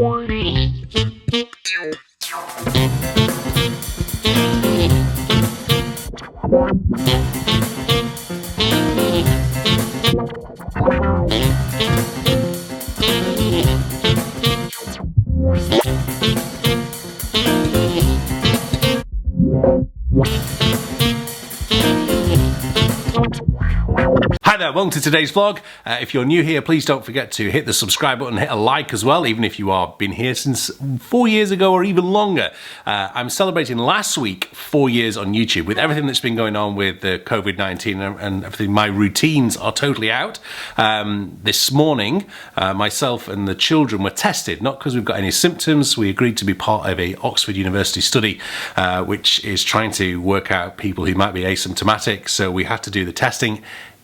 Hi there, welcome to today's vlog. If you're new here, please don't forget to hit the subscribe button, hit a like as well, even if you are been here since 4 years ago or even longer. I'm celebrating last week 4 years on YouTube. With everything that's been going on with the COVID-19 and everything, my routines are totally out. This morning, myself and the children were tested, not because we've got any symptoms. We agreed to be part of a Oxford University study, which is trying to work out people who might be asymptomatic, so we had to do the testing.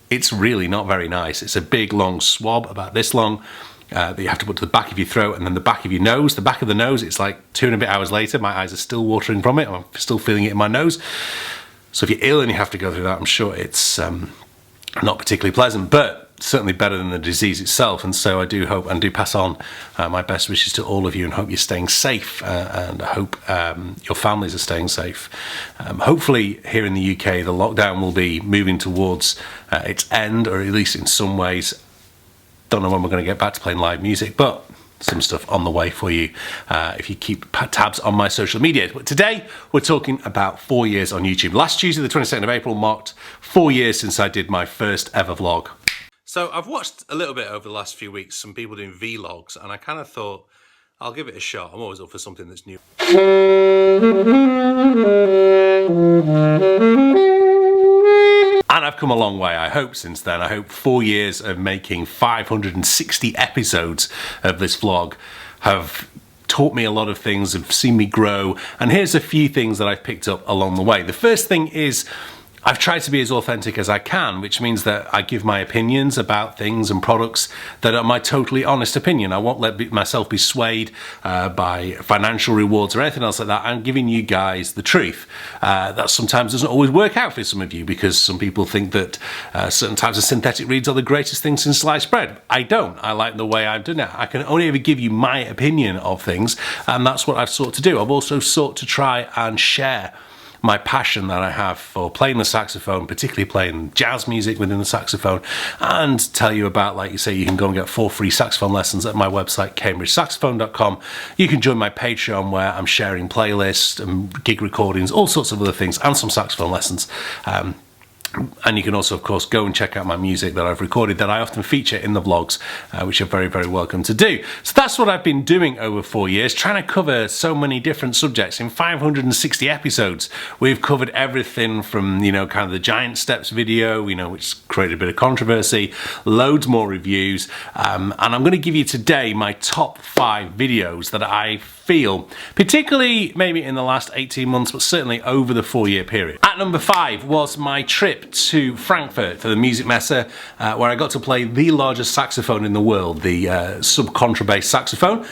It's really not very nice. It's a big long swab about this long that you have to put to the back of your throat and then the back of your nose. The back of the nose, it's like 2 and a bit hours later. My eyes are still watering from it. I'm still feeling it in my nose. So if you're ill and you have to go through that, I'm sure it's not particularly pleasant, but certainly better than the disease itself. And so I do hope and do pass on my best wishes to all of you and hope you're staying safe and I hope your families are staying safe. Hopefully here in the UK the lockdown will be moving towards its end, or at least in some ways. Don't know when we're going to get back to playing live music, but some stuff on the way for you if you keep tabs on my social media. But today we're talking about 4 years on YouTube. Last Tuesday the 22nd of April marked 4 years since I did my first ever vlog. So I've watched a little bit over the last few weeks, some people doing vlogs, and I kind of thought I'll give it a shot. I'm always up for something that's new. And I've come a long way, I hope, since then. I hope 4 years of making 560 episodes of this vlog have taught me a lot of things, have seen me grow. And here's a few things that I've picked up along the way. The first thing is I've tried to be as authentic as I can, which means that I give my opinions about things and products that are my totally honest opinion. I won't let myself be swayed by financial rewards or anything else like that. I'm giving you guys the truth. That sometimes doesn't always work out for some of you, because some people think that certain types of synthetic reeds are the greatest thing since sliced bread. I don't. I like the way I've done it. I can only ever give you my opinion of things, and that's what I've sought to do. I've also sought to try and share my passion that I have for playing the saxophone, particularly playing jazz music within the saxophone, and tell you about, like you say, you can go and get 4 free saxophone lessons at my website, cambridgesaxophone.com. You can join my Patreon where I'm sharing playlists and gig recordings, all sorts of other things, and some saxophone lessons. And you can also, of course, go and check out my music that I've recorded that I often feature in the vlogs, which you're very, very welcome to do. So that's what I've been doing over 4 years, trying to cover so many different subjects. In 560 episodes, we've covered everything from, you know, kind of the Giant Steps video, you know, which created a bit of controversy, loads more reviews. And I'm going to give you today my top 5 videos that I feel, particularly maybe in the last 18 months, but certainly over the 4-year period. At number 5 was my trip to Frankfurt for the Music Messe, where I got to play the largest saxophone in the world, the sub-contrabass saxophone.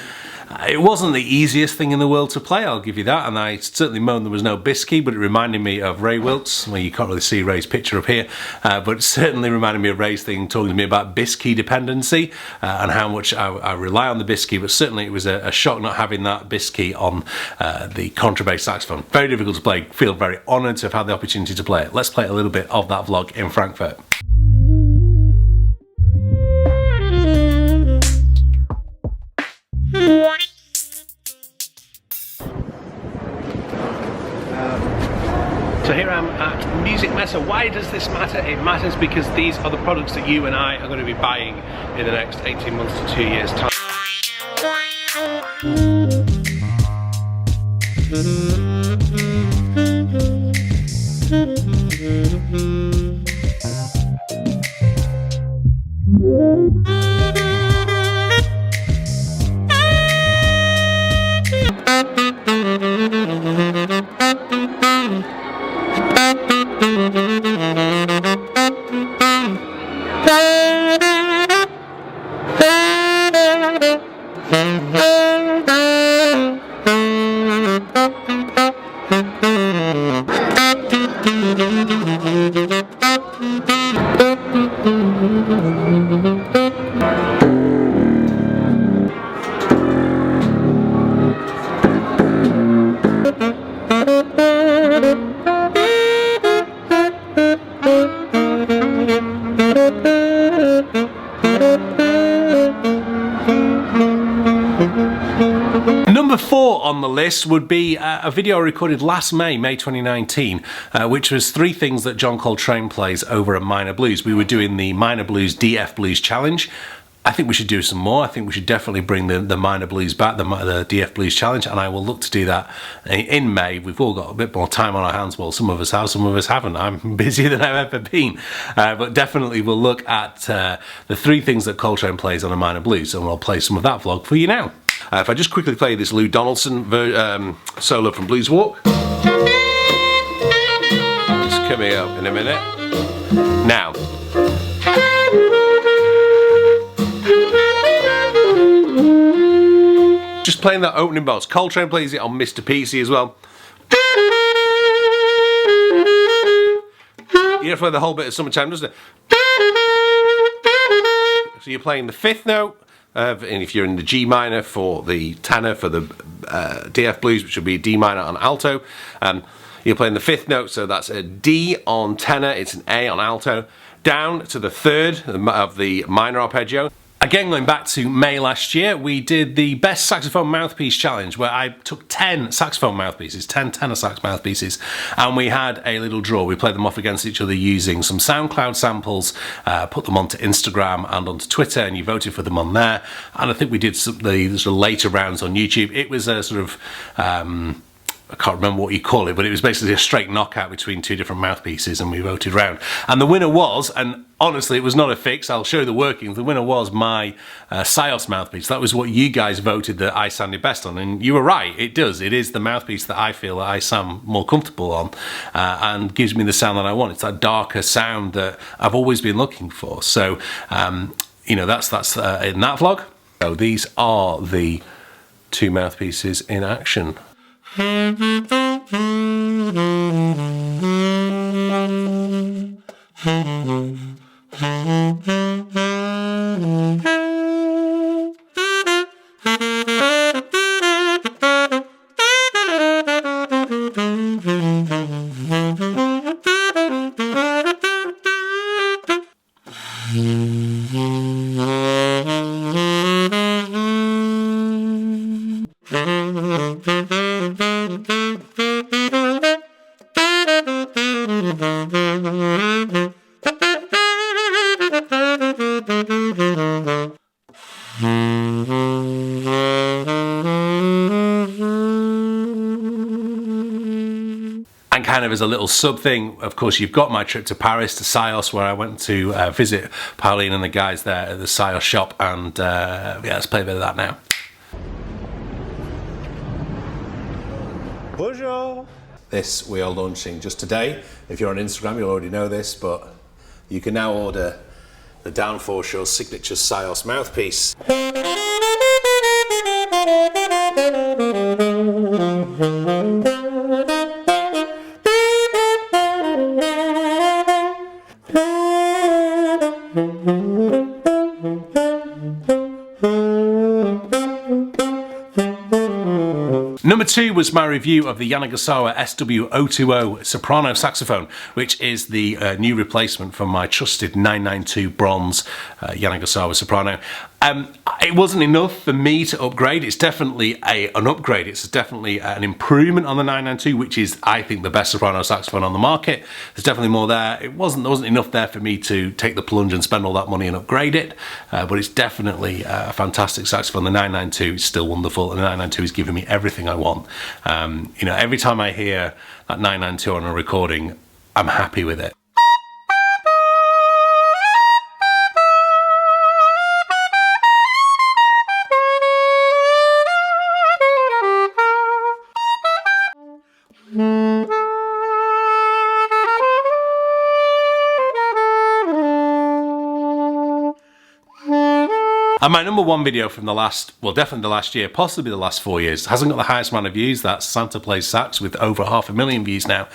It wasn't the easiest thing in the world to play, I'll give you that, and I certainly moaned there was no bass key, but it reminded me of Ray Wilkes. Well, you can't really see Ray's picture up here, but it certainly reminded me of Ray's thing, talking to me about bass key dependency and how much I rely on the bass key, but certainly it was a shock not having that bass key on the contrabass saxophone. Very difficult to play. Feel very honoured to have had the opportunity to play it. Let's play a little bit of that vlog in Frankfurt. So here I am at Music Messe. Why does this matter? It matters because these are the products that you and I are going to be buying in the next 18 months to 2 years' time. Number 4 on the list would be a video I recorded last May 2019, which was 3 things that John Coltrane plays over at Minor Blues. We were doing the Minor Blues DF Blues Challenge. I think we should do some more. I think we should definitely bring the Minor Blues back, the DF Blues Challenge, and I will look to do that in May. We've all got a bit more time on our hands. Well, some of us have, some of us haven't. I'm busier than I've ever been. But definitely we'll look at the 3 things that Coltrane plays on a Minor Blues, and I'll play some of that vlog for you now. If I just quickly play this Lou Donaldson solo from Blues Walk. It's coming up in a minute. Now. Just playing that opening bars. Coltrane plays it on Mr. PC as well. You have to play the whole bit of Summertime, doesn't it? So you're playing the 5th note, and if you're in the G minor for the tenor for the DF Blues, which will be D minor on alto, you're playing the 5th note, so that's a D on tenor, it's an A on alto, down to the 3rd of the minor arpeggio. Again, going back to May last year, we did the Best Saxophone Mouthpiece Challenge, where I took 10 saxophone mouthpieces, 10 tenor sax mouthpieces, and we had a little draw. We played them off against each other using some SoundCloud samples, put them onto Instagram and onto Twitter, and you voted for them on there. And I think we did some the sort of later rounds on YouTube. It was a sort of I can't remember what you call it, but it was basically a straight knockout between 2 different mouthpieces, and we voted round. And the winner was, and honestly, it was not a fix, I'll show you the workings, the winner was my Sios mouthpiece. That was what you guys voted that I sounded best on, and you were right, it does. It is the mouthpiece that I feel that I sound more comfortable on, and gives me the sound that I want. It's that darker sound that I've always been looking for. So, you know, that's in that vlog. So these are the 2 mouthpieces in action. And kind of as a little sub thing, of course, you've got my trip to Paris, to Sios, where I went to visit Pauline and the guys there at the Sios shop, and yeah, let's play a bit of that now. Bonjour! This we are launching just today. If you're on Instagram, you'll already know this, but you can now order the Dan Forshaw signature Sios mouthpiece. Number 2 was my review of the Yanagisawa SW020 soprano saxophone, which is the new replacement for my trusted 992 bronze Yanagisawa soprano. It wasn't enough for me to upgrade. It's definitely an upgrade. It's definitely an improvement on the 992, which is, I think, the best soprano saxophone on the market. There's definitely more there. There wasn't enough there for me to take the plunge and spend all that money and upgrade it, but it's definitely a fantastic saxophone. The 992 is still wonderful, and the 992 is giving me everything I want. You know, every time I hear that 992 on a recording, I'm happy with it. And my number 1 video from the last, well, definitely the last year, possibly the last 4 years, hasn't got the highest amount of views. That's Santa Plays Sax with over 500,000 views now.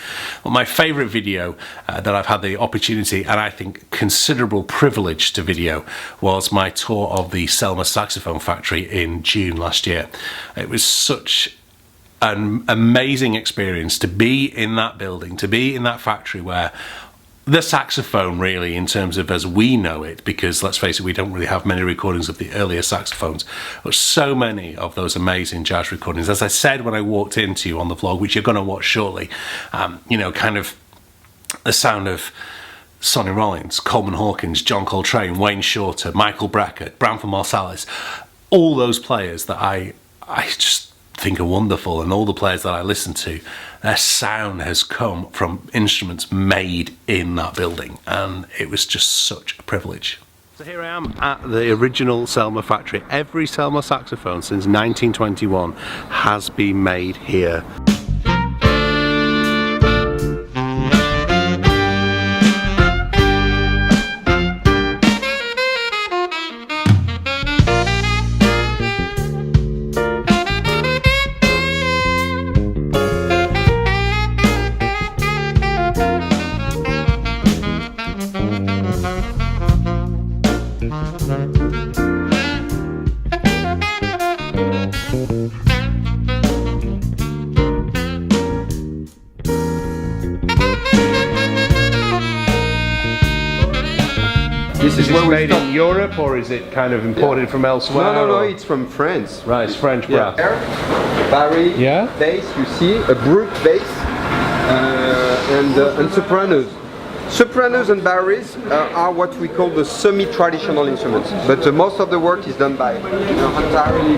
But my favourite video that I've had the opportunity, and I think considerable privilege to video, was my tour of the Selmer saxophone factory in June last year. It was such an amazing experience to be in that building, to be in that factory where the saxophone, really, in terms of as we know it, because let's face it, we don't really have many recordings of the earlier saxophones, but so many of those amazing jazz recordings. As I said when I walked into you on the vlog, which you're going to watch shortly, you know, kind of the sound of Sonny Rollins, Coleman Hawkins, John Coltrane, Wayne Shorter, Michael Brackett, Branford Marsalis, all those players that I just think are wonderful, and all the players that I listen to, their sound has come from instruments made in that building, and it was just such a privilege. So here I am at the original Selmer factory. Every Selmer saxophone since 1921 has been made here. Is it made in Europe, or is it kind of imported from elsewhere? No, it's from France. Right, it's French brass. Barry, bass, you see, a brute bass, and sopranos. Sopranos and barries are what we call the semi-traditional instruments, but most of the work is done by entirely.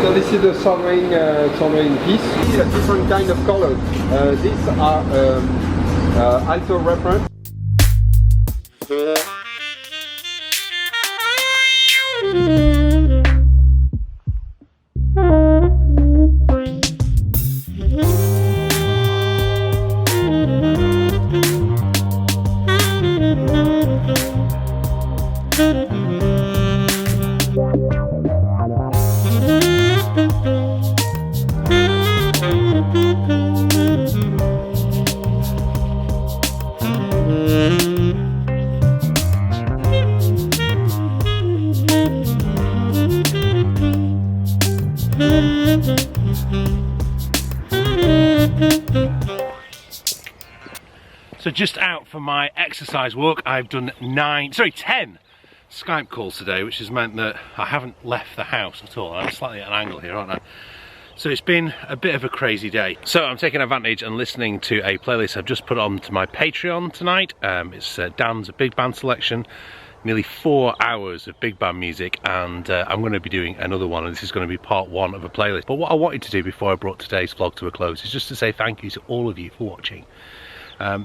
So this is the Coltrane piece. A different kind of colors. These are alto reference. So just out for my exercise walk, I've done 10 Skype calls today, which has meant that I haven't left the house at all. I'm slightly at an angle here, aren't I? So it's been a bit of a crazy day. So I'm taking advantage and listening to a playlist I've just put on to my Patreon tonight. It's Dan's big band selection, nearly 4 hours of big band music, and I'm going to be doing another one, and this is going to be part 1 of a playlist. But what I wanted to do before I brought today's vlog to a close is just to say thank you to all of you for watching.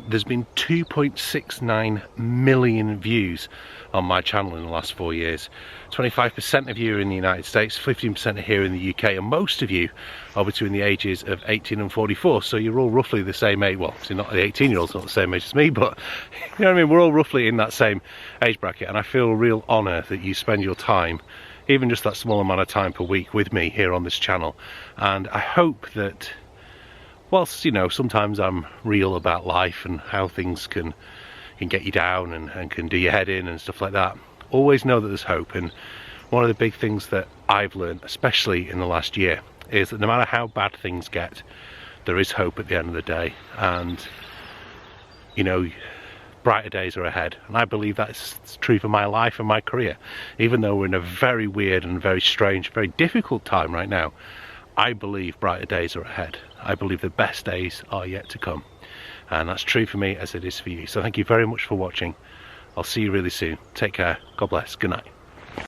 There's been 2.69 million views on my channel in the last 4 years. 25% of you are in the United States, 15% are here in the UK, and most of you are between the ages of 18 and 44, so you're all roughly the same age. Well, so not the 18-year-old's not the same age as me, but you know what I mean, we're all roughly in that same age bracket, and I feel a real honour that you spend your time, even just that small amount of time per week, with me here on this channel. And I hope that, whilst, you know, sometimes I'm real about life and how things can get you down and can do your head in and stuff like that, always know that there's hope. And one of the big things that I've learned, especially in the last year, is that no matter how bad things get, there is hope at the end of the day. And, you know, brighter days are ahead. And I believe that's true for my life and my career. Even though we're in a very weird and very strange, very difficult time right now, I believe brighter days are ahead. I believe the best days are yet to come. And that's true for me as it is for you. So thank you very much for watching. I'll see you really soon. Take care. God bless. Good night.